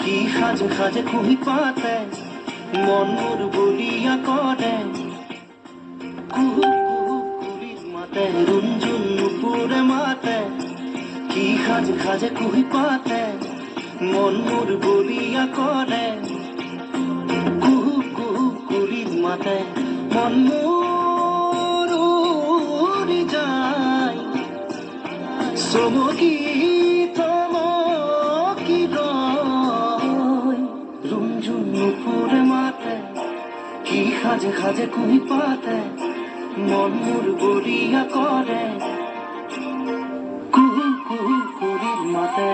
কি সাজে সাজে কুহি পাতে মন মোর বলিয়া করে কুহু কুহু কুলির মাতে রুঞ্জুন নুপুরে মাতে কি সাজে সাজে কুহি পাতে মন মোর বলিয়া করে কুহু কুহু কুলির মাতে মন মোর উড়ি যায় চমকি নুপুরে মাতে কি সাজে সাজে কুহি পাতে মন মোর বলিয়া করে কুহু কুহু কুলির মাতে।